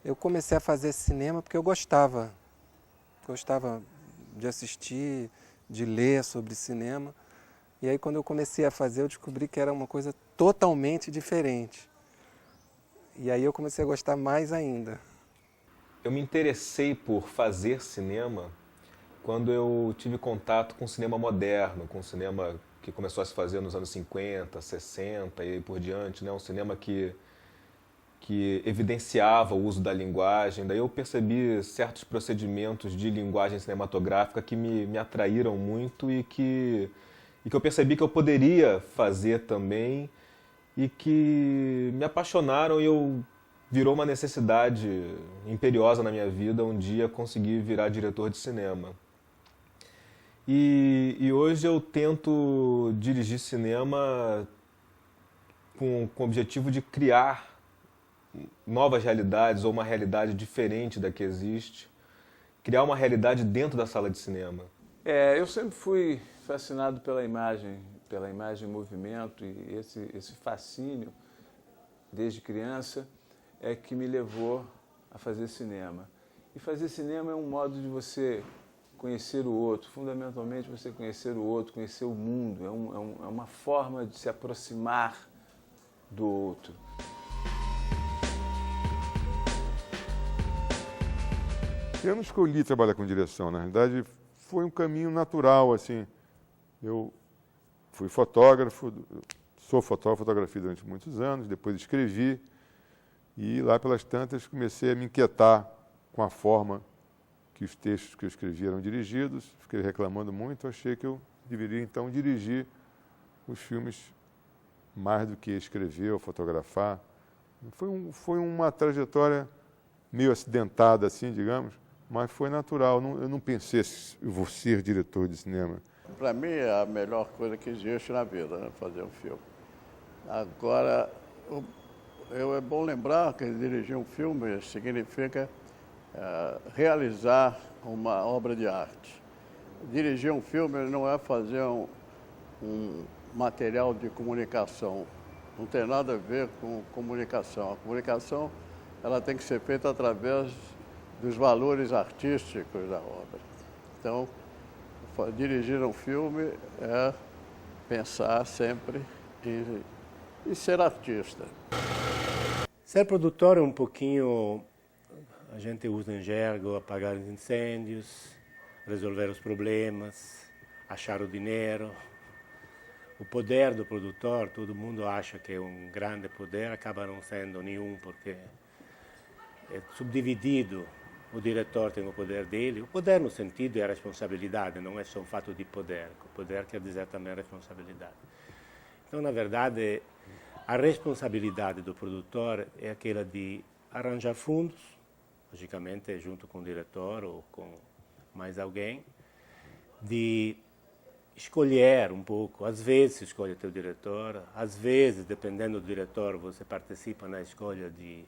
Eu comecei a fazer cinema porque eu gostava de assistir, de ler sobre cinema. E aí quando eu comecei a fazer, eu descobri que era uma coisa totalmente diferente. E aí eu comecei a gostar mais ainda. Eu me interessei por fazer cinema quando eu tive contato com o cinema moderno, com o cinema que começou a se fazer nos anos 50, 60 e aí por diante, né? Um cinema que evidenciava o uso da linguagem. Daí eu percebi certos procedimentos de linguagem cinematográfica que me atraíram muito e que eu percebi que eu poderia fazer também e que me apaixonaram e virou uma necessidade imperiosa na minha vida um dia conseguir virar diretor de cinema. E hoje eu tento dirigir cinema com o objetivo de criar novas realidades ou uma realidade diferente da que existe, criar uma realidade dentro da sala de cinema. Eu sempre fui fascinado pela imagem em movimento, e esse fascínio, desde criança, é que me levou a fazer cinema. E fazer cinema é um modo de você conhecer o outro, fundamentalmente você conhecer o outro, conhecer o mundo, é uma forma de se aproximar do outro. Eu não escolhi trabalhar com direção, na realidade foi um caminho natural, assim. Eu fui fotógrafo, sou fotógrafo, fotografia durante muitos anos, depois escrevi e lá pelas tantas comecei a me inquietar com a forma que os textos que eu escrevi eram dirigidos, fiquei reclamando muito, achei que eu deveria então dirigir os filmes mais do que escrever ou fotografar. Foi uma trajetória meio acidentada, assim, digamos, mas foi natural. Eu não pensei, eu vou ser diretor de cinema. Para mim é a melhor coisa que existe na vida, né? Fazer um filme. Agora, é bom lembrar que dirigir um filme significa realizar uma obra de arte. Dirigir um filme não é fazer um material de comunicação. Não tem nada a ver com comunicação. A comunicação ela tem que ser feita através dos valores artísticos da obra. Então, dirigir um filme é pensar sempre em ser artista. Ser produtor é um pouquinho, a gente usa em jargão, apagar os incêndios, resolver os problemas, achar o dinheiro. O poder do produtor, todo mundo acha que é um grande poder, acaba não sendo nenhum, porque é subdividido. O diretor tem o poder dele. O poder no sentido é a responsabilidade, não é só um fato de poder. O poder quer dizer também a responsabilidade. Então, na verdade, a responsabilidade do produtor é aquela de arranjar fundos, logicamente junto com o diretor ou com mais alguém, de escolher um pouco, às vezes escolhe o teu diretor, às vezes, dependendo do diretor, você participa na escolha de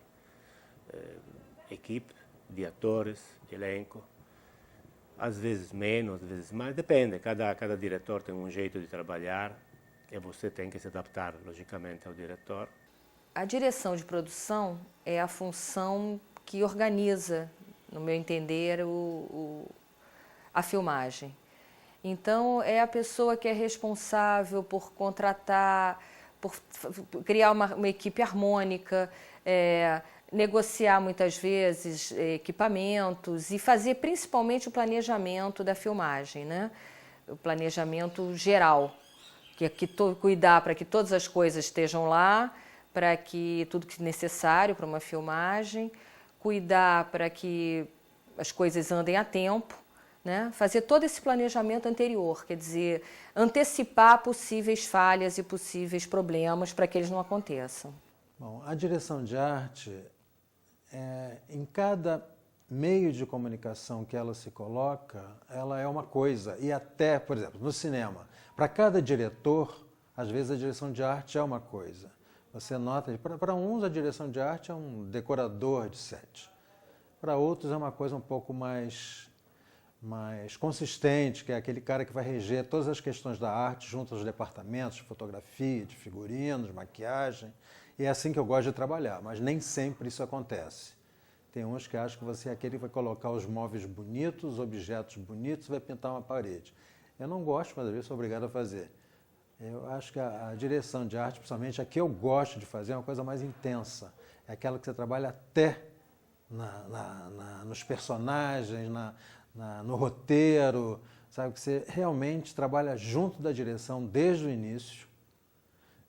equipe, de atores, de elenco, às vezes menos, às vezes mais, depende, cada diretor tem um jeito de trabalhar e você tem que se adaptar, logicamente, ao diretor. A direção de produção é a função que organiza, no meu entender, a filmagem. Então, é a pessoa que é responsável por contratar, por criar uma equipe harmônica, negociar muitas vezes equipamentos e fazer principalmente o planejamento da filmagem, né? O planejamento geral, cuidar para que todas as coisas estejam lá, para que tudo que é necessário para uma filmagem, cuidar para que as coisas andem a tempo, né? Fazer todo esse planejamento anterior, quer dizer, antecipar possíveis falhas e possíveis problemas para que eles não aconteçam. Bom, a direção de arte, em cada meio de comunicação que ela se coloca, ela é uma coisa. E até, por exemplo, no cinema, para cada diretor, às vezes a direção de arte é uma coisa. Você nota, para uns a direção de arte é um decorador de set. Para outros é uma coisa um pouco mais mais consistente, que é aquele cara que vai reger todas as questões da arte junto aos departamentos de fotografia, de figurinos, maquiagem. E é assim que eu gosto de trabalhar, mas nem sempre isso acontece. Tem uns que acham que você é aquele que vai colocar os móveis bonitos, os objetos bonitos e vai pintar uma parede. Eu não gosto, mas às vezes sou obrigado a fazer. Eu acho que a direção de arte, principalmente a que eu gosto de fazer, é uma coisa mais intensa. É aquela que você trabalha até nos personagens, no roteiro, sabe? Que você realmente trabalha junto da direção desde o início,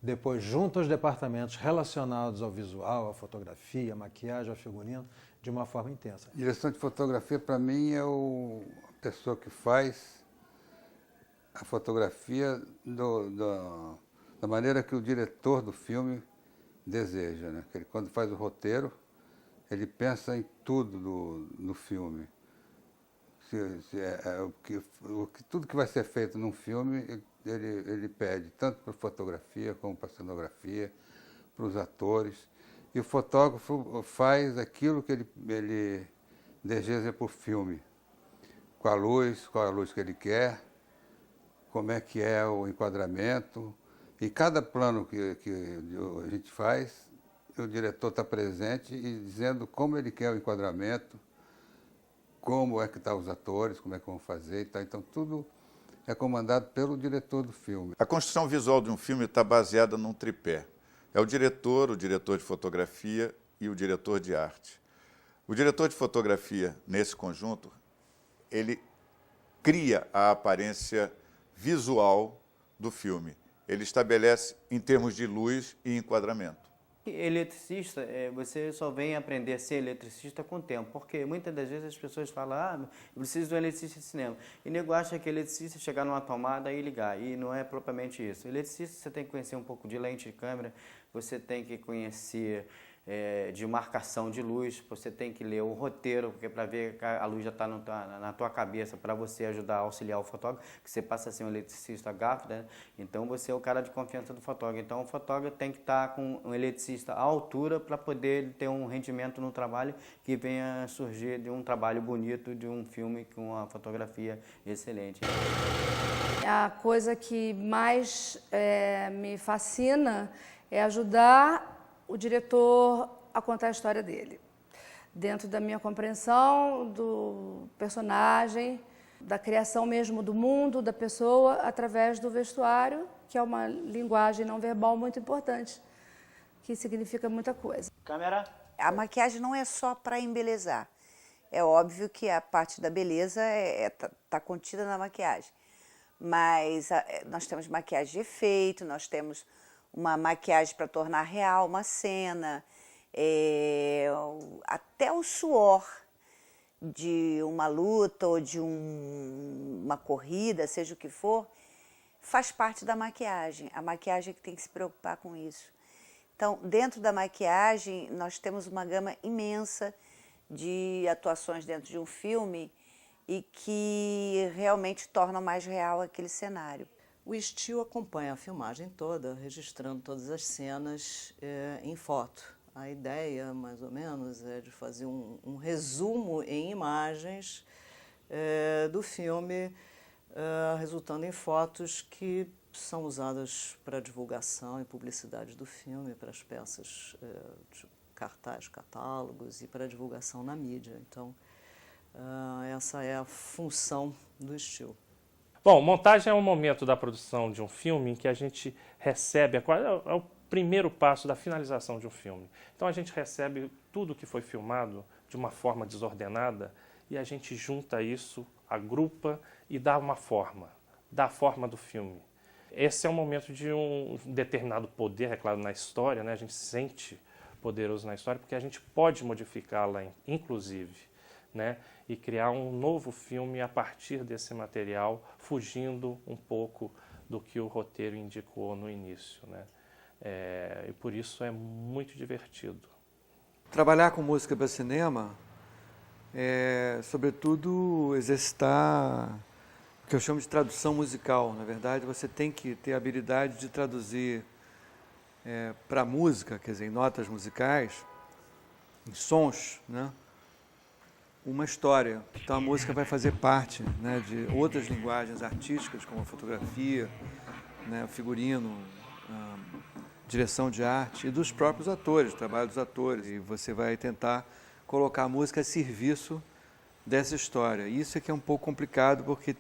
depois junto aos departamentos relacionados ao visual, à fotografia, à maquiagem, ao figurino, de uma forma intensa. Direção de fotografia, para mim, é a pessoa que faz a fotografia da maneira que o diretor do filme deseja, né? Ele, quando faz o roteiro, ele pensa em tudo no filme. Tudo que vai ser feito num filme, ele pede, tanto para a fotografia como para a cenografia, para os atores. E o fotógrafo faz aquilo que ele deseja para o filme, com a luz, qual a luz que ele quer, como é que é o enquadramento. E cada plano que a gente faz, o diretor está presente e dizendo como ele quer o enquadramento, como é que estão os atores, como é que vão fazer e tal. Então, tudo é comandado pelo diretor do filme. A construção visual de um filme está baseada num tripé. É o diretor de fotografia e o diretor de arte. O diretor de fotografia, nesse conjunto, ele cria a aparência visual do filme. Ele estabelece em termos de luz e enquadramento. Eletricista, você só vem aprender a ser eletricista com o tempo, porque muitas das vezes as pessoas falam, eu preciso de um eletricista de cinema. E o nego acha que eletricista é chegar numa tomada e ligar, e não é propriamente isso. Eletricista, você tem que conhecer um pouco de lente de câmera, você tem que conhecer de marcação de luz, você tem que ler o roteiro, porque para ver que a luz já está na tua cabeça, para você ajudar a auxiliar o fotógrafo, que você passa a ser um eletricista gafe, né? Então você é o cara de confiança do fotógrafo. Então o fotógrafo tem que estar com um eletricista à altura para poder ter um rendimento no trabalho que venha surgir de um trabalho bonito, de um filme com uma fotografia excelente. A coisa que mais me fascina é ajudar o diretor a contar a história dele, dentro da minha compreensão do personagem, da criação mesmo do mundo, da pessoa, através do vestuário, que é uma linguagem não verbal muito importante, que significa muita coisa. Câmera. A maquiagem não é só para embelezar. É óbvio que a parte da beleza tá contida na maquiagem, mas nós temos maquiagem de efeito, nós temos uma maquiagem para tornar real uma cena, até o suor de uma luta ou de uma corrida, seja o que for, faz parte da maquiagem. A maquiagem é que tem que se preocupar com isso. Então, dentro da maquiagem, nós temos uma gama imensa de atuações dentro de um filme e que realmente tornam mais real aquele cenário. O estilo acompanha a filmagem toda, registrando todas as cenas em foto. A ideia, mais ou menos, é de fazer um resumo em imagens do filme, resultando em fotos que são usadas para divulgação e publicidade do filme, para as peças de cartaz, catálogos e para divulgação na mídia. Então, essa é a função do estilo. Bom, montagem é um momento da produção de um filme em que a gente recebe, é o primeiro passo da finalização de um filme. Então a gente recebe tudo que foi filmado de uma forma desordenada e a gente junta isso, agrupa e dá uma forma, dá a forma do filme. Esse é um momento de um determinado poder, é claro, na história, né? A gente se sente poderoso na história porque a gente pode modificá-la, inclusive, né? E criar um novo filme a partir desse material, fugindo um pouco do que o roteiro indicou no início, né? E por isso é muito divertido. Trabalhar com música para cinema é, sobretudo, exercitar o que eu chamo de tradução musical. Na verdade, você tem que ter a habilidade de traduzir para a música, quer dizer, em notas musicais, em sons, né? uma história. Então a música vai fazer parte, né, de outras linguagens artísticas, como a fotografia, né, o figurino, direção de arte e dos próprios atores, o trabalho dos atores. E você vai tentar colocar a música a serviço dessa história. Isso é que é um pouco complicado, porque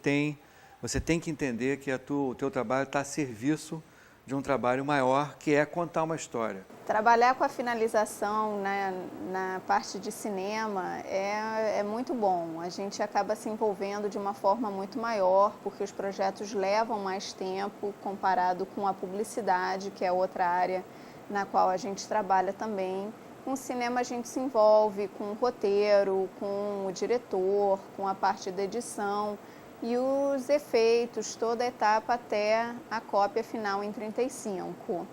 você tem que entender que o teu trabalho está a serviço de um trabalho maior, que é contar uma história. Trabalhar com a finalização, né, na parte de cinema é muito bom. A gente acaba se envolvendo de uma forma muito maior, porque os projetos levam mais tempo comparado com a publicidade, que é outra área na qual a gente trabalha também. Com o cinema a gente se envolve com o roteiro, com o diretor, com a parte da edição e os efeitos, toda a etapa até a cópia final em 35.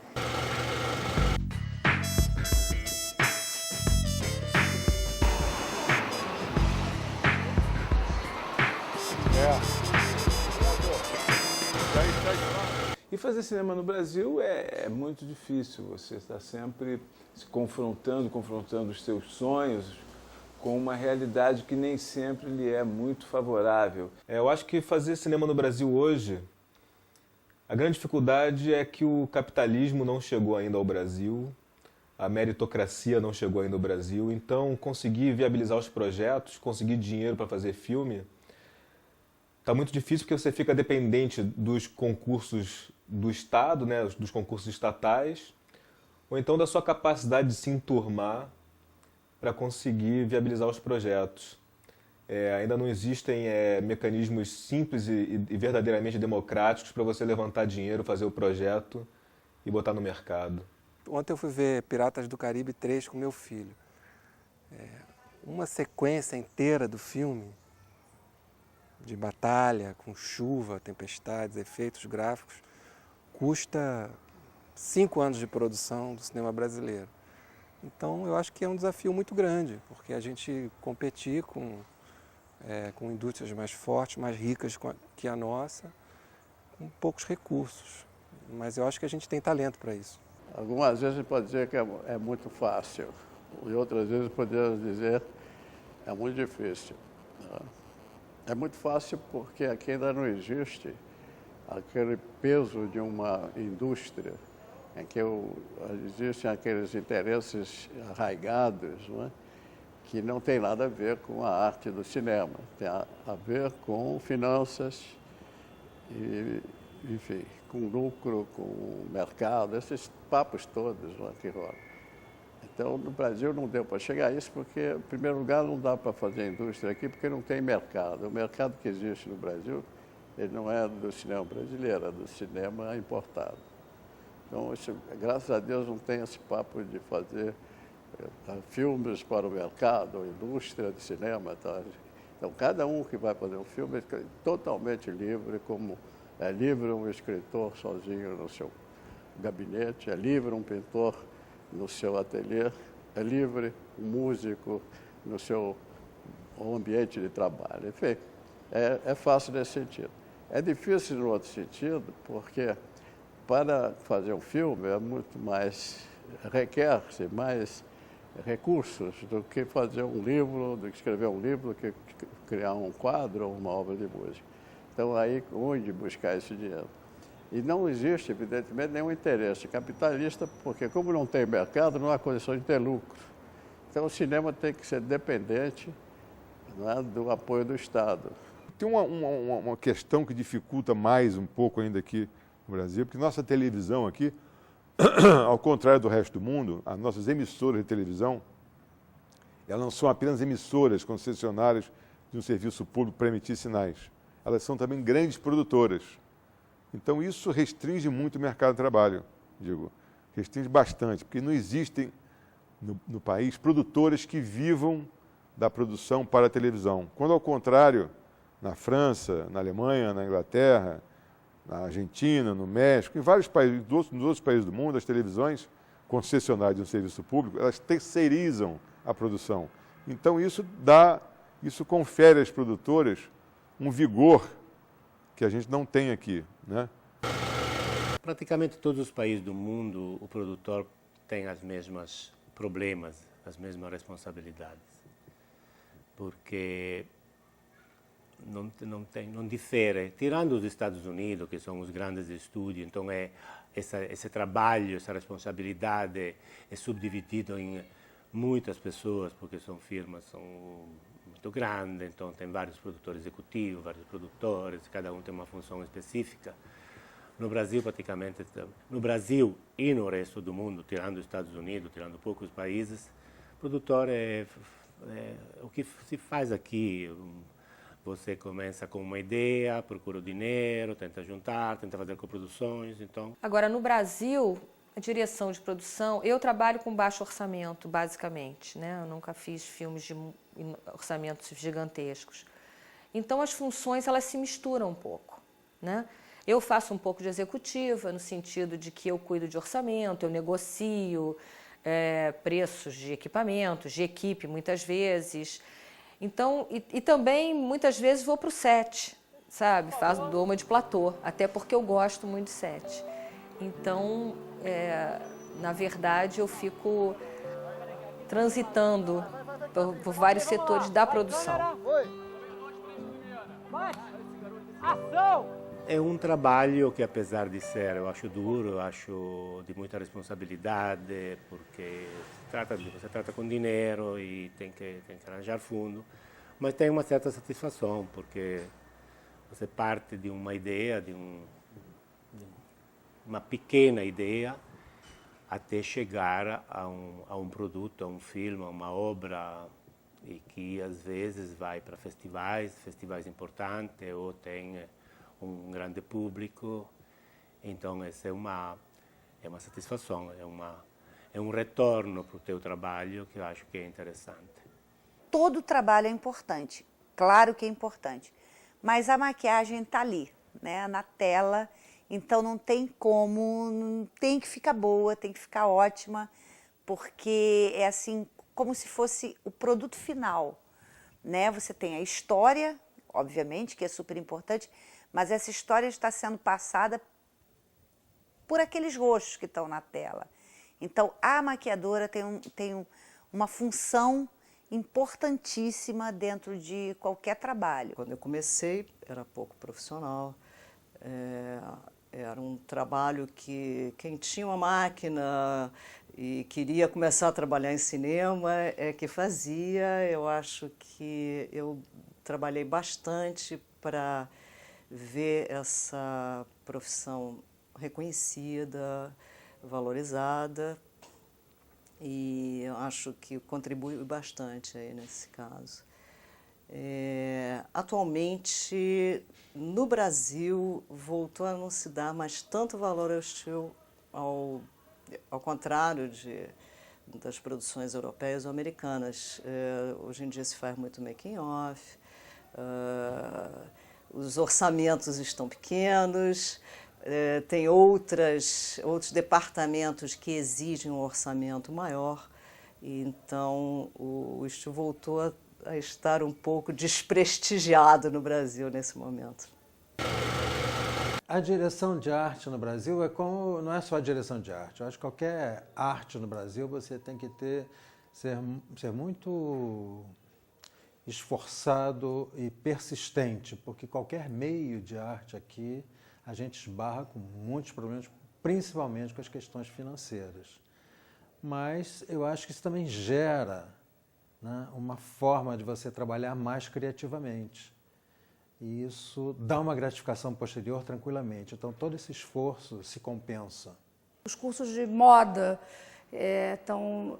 E fazer cinema no Brasil é muito difícil. Você está sempre se confrontando os seus sonhos com uma realidade que nem sempre lhe é muito favorável. Eu acho que fazer cinema no Brasil hoje, a grande dificuldade é que o capitalismo não chegou ainda ao Brasil, a meritocracia não chegou ainda ao Brasil, então conseguir viabilizar os projetos, conseguir dinheiro para fazer filme, está muito difícil porque você fica dependente dos concursos do Estado, né, dos concursos estatais, ou então da sua capacidade de se enturmar para conseguir viabilizar os projetos. Ainda não existem mecanismos simples e verdadeiramente democráticos para você levantar dinheiro, fazer o projeto e botar no mercado. Ontem eu fui ver Piratas do Caribe 3 com meu filho. Uma sequência inteira do filme, de batalha, com chuva, tempestades, efeitos gráficos, custa 5 anos de produção do cinema brasileiro. Então eu acho que é um desafio muito grande, porque a gente competir com indústrias mais fortes, mais ricas que a nossa, com poucos recursos. Mas eu acho que a gente tem talento para isso. Algumas vezes pode dizer que é muito fácil, e outras vezes podemos dizer que é muito difícil. É muito fácil porque aqui ainda não existe aquele peso de uma indústria em que existem aqueles interesses arraigados, não é? Que não tem nada a ver com a arte do cinema, tem a ver com finanças, e, enfim, com lucro, com mercado, esses papos todos, não é, que rolam. Então, no Brasil não deu para chegar a isso, porque, em primeiro lugar, não dá para fazer indústria aqui, porque não tem mercado. O mercado que existe no Brasil, ele não é do cinema brasileiro, é do cinema importado. Então, isso, graças a Deus, não tem esse papo de fazer filmes para o mercado, indústria de cinema. Tá? Então, cada um que vai fazer um filme é totalmente livre, como é livre um escritor sozinho no seu gabinete, é livre um pintor no seu ateliê, é livre um músico no seu ambiente de trabalho. Enfim, é fácil nesse sentido. É difícil no outro sentido, porque para fazer um filme é muito mais, requer-se mais recursos do que fazer um livro, do que escrever um livro, do que criar um quadro ou uma obra de música. Então, aí, onde buscar esse dinheiro? E não existe, evidentemente, nenhum interesse capitalista, porque como não tem mercado, não há condição de ter lucro. Então, o cinema tem que ser dependente, não é, do apoio do Estado. Tem uma questão que dificulta mais um pouco ainda aqui no Brasil, porque nossa televisão aqui, ao contrário do resto do mundo, as nossas emissoras de televisão, elas não são apenas emissoras concessionárias de um serviço público para emitir sinais. Elas são também grandes produtoras. Então, isso restringe muito o mercado de trabalho, digo. Restringe bastante, porque não existem no país produtoras que vivam da produção para a televisão. Quando, ao contrário, na França, na Alemanha, na Inglaterra, na Argentina, no México, em vários países, nos outros países do mundo, as televisões concessionárias de um serviço público, elas terceirizam a produção. Então, isso confere às produtoras um vigor que a gente não tem aqui, né? Praticamente todos os países do mundo, o produtor tem os mesmos problemas, as mesmas responsabilidades. porque não difere, tirando os Estados Unidos, que são os grandes estúdios, então esse trabalho, essa responsabilidade é subdividido em muitas pessoas, porque são firmas muito grandes, então tem vários produtores executivos, vários produtores, cada um tem uma função específica. No Brasil, praticamente, no Brasil e no resto do mundo, tirando os Estados Unidos, tirando poucos países, o produtor é o que se faz aqui. Você começa com uma ideia, procura o dinheiro, tenta juntar, tenta fazer coproduções, então... Agora, no Brasil, a direção de produção, eu trabalho com baixo orçamento, basicamente, né? Eu nunca fiz filmes de orçamentos gigantescos. Então, as funções, elas se misturam um pouco, né? Eu faço um pouco de executiva, no sentido de que eu cuido de orçamento, eu negocio preços de equipamentos, de equipe, muitas vezes. Então, e também, muitas vezes, vou para o set, sabe? Dou uma de platô, até porque eu gosto muito de set. Então, na verdade, eu fico transitando por vários setores da produção. Ação! É um trabalho que, apesar de ser, eu acho duro, eu acho de muita responsabilidade, porque você trata com dinheiro e tem que arranjar fundo, mas tem uma certa satisfação, porque você parte de uma ideia, de uma pequena ideia, até chegar a um produto, a um filme, a uma obra, e que às vezes vai para festivais importantes, ou tem um grande público. Então essa é uma satisfação, é um retorno para o teu trabalho que eu acho que é interessante. Todo trabalho é importante, claro que é importante, mas a maquiagem está ali, né, na tela, então não tem como, tem que ficar boa, tem que ficar ótima, porque é assim como se fosse o produto final, né? Você tem a história, obviamente, que é super importante, mas essa história está sendo passada por aqueles rostos que estão na tela. Então, a maquiadora tem uma função importantíssima dentro de qualquer trabalho. Quando eu comecei, era pouco profissional. Era um trabalho que quem tinha uma máquina e queria começar a trabalhar em cinema que fazia. Eu acho que eu trabalhei bastante para ver essa profissão reconhecida, valorizada, e eu acho que contribui bastante aí nesse caso. Atualmente, no Brasil, voltou a não se dar mais tanto valor ao estilo, ao contrário das produções europeias ou americanas. Hoje em dia se faz muito making-off, os orçamentos estão pequenos, tem outros departamentos que exigem um orçamento maior, então o estilo voltou a estar um pouco desprestigiado no Brasil nesse momento. A direção de arte no Brasil não é só a direção de arte. Eu acho que qualquer arte no Brasil você tem que ser muito esforçado e persistente, porque qualquer meio de arte aqui a gente esbarra com muitos problemas, principalmente com as questões financeiras. Mas eu acho que isso também gera, né, uma forma de você trabalhar mais criativamente. E isso dá uma gratificação posterior tranquilamente. Então, todo esse esforço se compensa. Os cursos de moda estão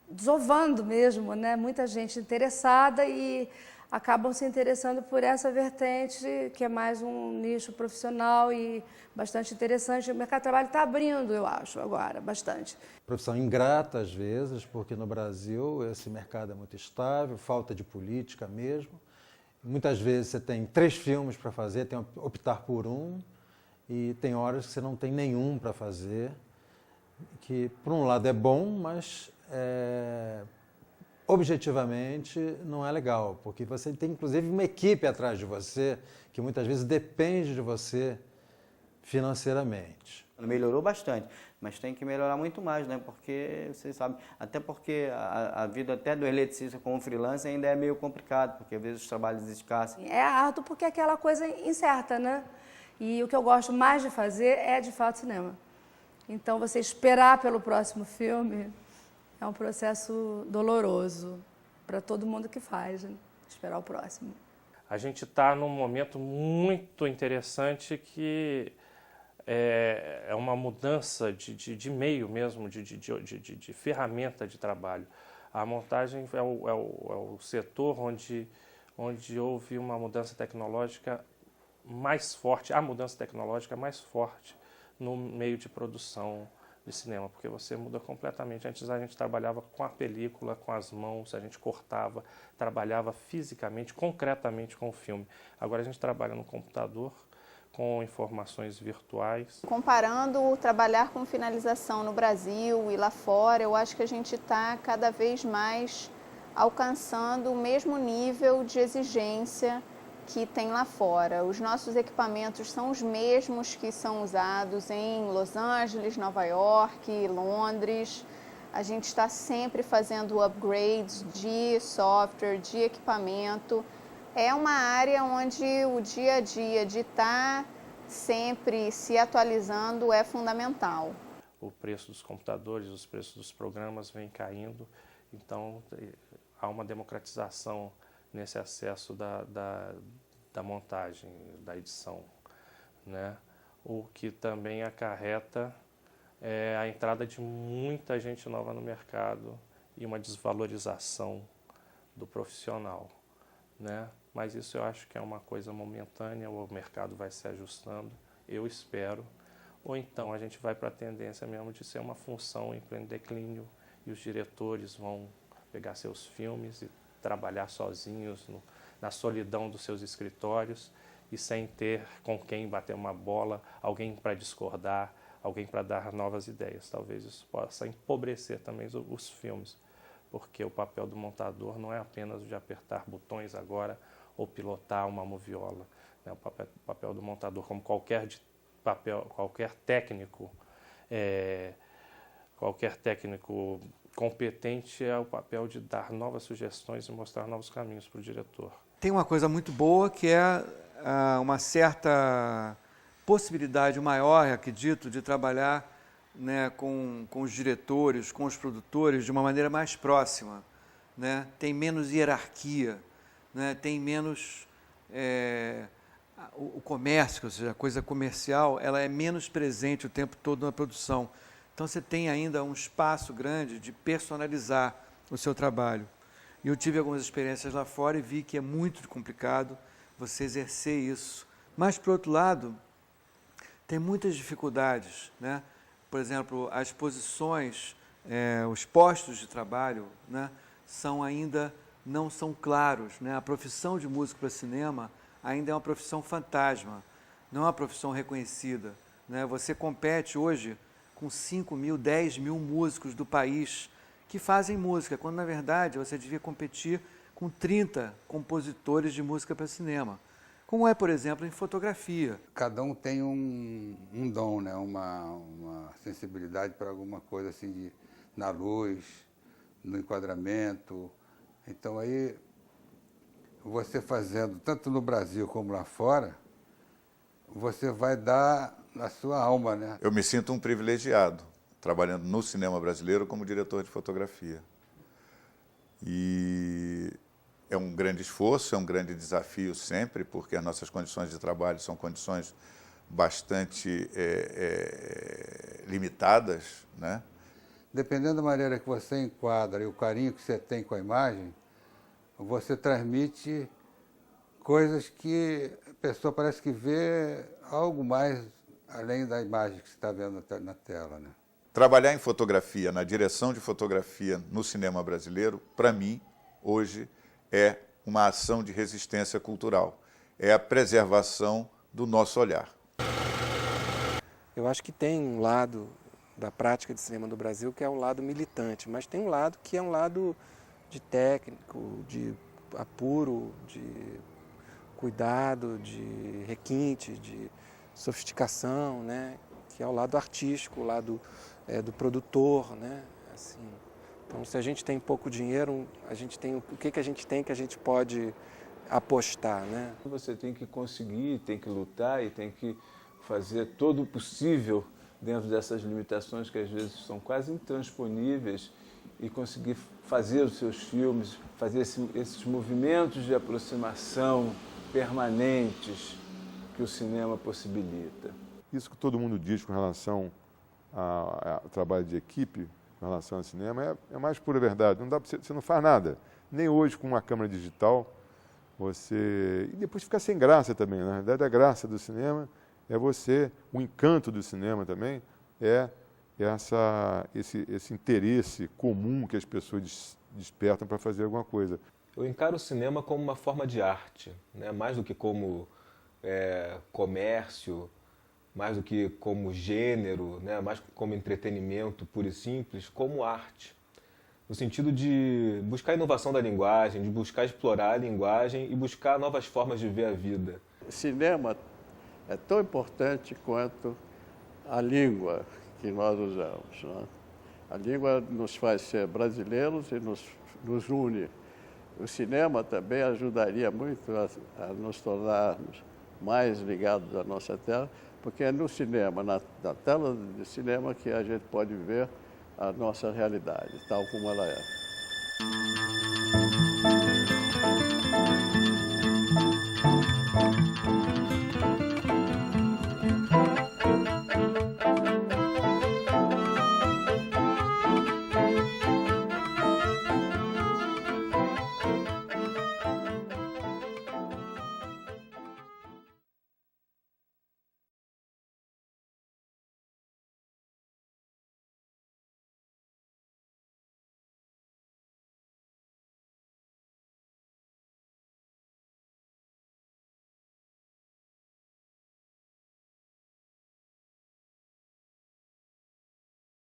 desovando mesmo, né? Muita gente interessada e acabam se interessando por essa vertente, que é mais um nicho profissional e bastante interessante. O mercado de trabalho está abrindo, eu acho, agora, bastante. Profissão ingrata, às vezes, porque no Brasil esse mercado é muito estável, falta de política mesmo. Muitas vezes você tem 3 filmes para fazer, tem que optar por um, e tem horas que você não tem nenhum para fazer, que por um lado é bom, mas objetivamente não é legal, porque você tem inclusive uma equipe atrás de você que muitas vezes depende de você financeiramente. Melhorou bastante, mas tem que melhorar muito mais, né? Porque, vocês sabem, até porque a vida até do eletricista como freelancer ainda é meio complicado, porque às vezes os trabalhos escassos. É árduo porque é aquela coisa incerta, né? E o que eu gosto mais de fazer é, de fato, cinema. Então, você esperar pelo próximo filme é um processo doloroso para todo mundo que faz, né? Esperar o próximo. A gente está num momento muito interessante que é uma mudança de meio mesmo, de ferramenta de trabalho. A montagem é o setor onde houve uma mudança tecnológica mais forte, a mudança tecnológica mais forte no meio de produção de cinema, porque você muda completamente. Antes a gente trabalhava com a película, com as mãos, a gente cortava, trabalhava fisicamente, concretamente com o filme. Agora a gente trabalha no computador, com informações virtuais. Comparando o trabalhar com finalização no Brasil e lá fora, eu acho que a gente está cada vez mais alcançando o mesmo nível de exigência que tem lá fora. Os nossos equipamentos são os mesmos que são usados em Los Angeles, Nova York, Londres. A gente está sempre fazendo upgrades de software, de equipamento. É uma área onde o dia a dia de estar sempre se atualizando é fundamental. O preço dos computadores, os preços dos programas vem caindo, então há uma democratização nesse acesso da montagem, da edição, né? O que também acarreta a entrada de muita gente nova no mercado e uma desvalorização do profissional, né? Mas isso eu acho que é uma coisa momentânea, o mercado vai se ajustando, eu espero, ou então a gente vai para a tendência mesmo de ser uma função em pleno declínio e os diretores vão pegar seus filmes e trabalhar sozinhos na solidão dos seus escritórios e sem ter com quem bater uma bola, alguém para discordar, alguém para dar novas ideias. Talvez isso possa empobrecer também os filmes, porque o papel do montador não é apenas o de apertar botões agora ou pilotar uma moviola, né? O papel do montador, como qualquer técnico, competente, é o papel de dar novas sugestões e mostrar novos caminhos para o diretor. Tem uma coisa muito boa que é uma certa possibilidade maior, acredito, de trabalhar, né, com os diretores, com os produtores de uma maneira mais próxima, né? Tem menos hierarquia, né? Tem menos o comércio, ou seja, a coisa comercial, ela é menos presente o tempo todo na produção. Então você tem ainda um espaço grande de personalizar o seu trabalho. E eu tive algumas experiências lá fora e vi que é muito complicado você exercer isso. Mas, por outro lado, tem muitas dificuldades, né? Por exemplo, as posições, os postos de trabalho, né, não são claros, né? A profissão de músico para cinema ainda é uma profissão fantasma, não é uma profissão reconhecida, né? Você compete hoje com 5 mil, 10 mil músicos do país que fazem música, quando na verdade você devia competir com 30 compositores de música para cinema, como é, por exemplo, em fotografia. Cada um tem um dom, né? uma sensibilidade para alguma coisa assim, na luz, no enquadramento. Então aí, você fazendo, tanto no Brasil como lá fora, você vai dar na sua alma, né? Eu me sinto um privilegiado, trabalhando no cinema brasileiro como diretor de fotografia. E é um grande esforço, é um grande desafio sempre, porque as nossas condições de trabalho são condições bastante limitadas, né? Dependendo da maneira que você enquadra e o carinho que você tem com a imagem, você transmite coisas que a pessoa parece que vê algo mais além da imagem que você está vendo na tela, né? Trabalhar em fotografia, na direção de fotografia no cinema brasileiro, para mim, hoje, é uma ação de resistência cultural. É a preservação do nosso olhar. Eu acho que tem um lado da prática de cinema do Brasil que é um lado militante, mas tem um lado que é um lado de técnico, de apuro, de cuidado, de requinte, de sofisticação, né? que é o lado artístico, o lado do produtor, né? Assim, então, se a gente tem pouco dinheiro, a gente tem o que a gente tem que a gente pode apostar, né? Você tem que conseguir, tem que lutar e tem que fazer todo o possível dentro dessas limitações que às vezes são quase intransponíveis e conseguir fazer os seus filmes, fazer esses movimentos de aproximação permanentes que o cinema possibilita. Isso que todo mundo diz com relação ao trabalho de equipe, com relação ao cinema, é mais pura verdade. Não dá pra você não faz nada. Nem hoje com uma câmera digital, e depois fica sem graça também. Na verdade, a graça do cinema é o encanto do cinema também é esse interesse comum que as pessoas despertam para fazer alguma coisa. Eu encaro o cinema como uma forma de arte, né? Mais do que como comércio, mais do que como gênero, né? Mais como entretenimento puro e simples, como arte. No sentido de buscar a inovação da linguagem, de buscar explorar a linguagem e buscar novas formas de ver a vida. O cinema é tão importante quanto a língua que nós usamos, né? A língua nos faz ser brasileiros e nos une. O cinema também ajudaria muito a nos tornarmos mais ligados à nossa terra, porque é no cinema, na tela de cinema, que a gente pode ver a nossa realidade, tal como ela é.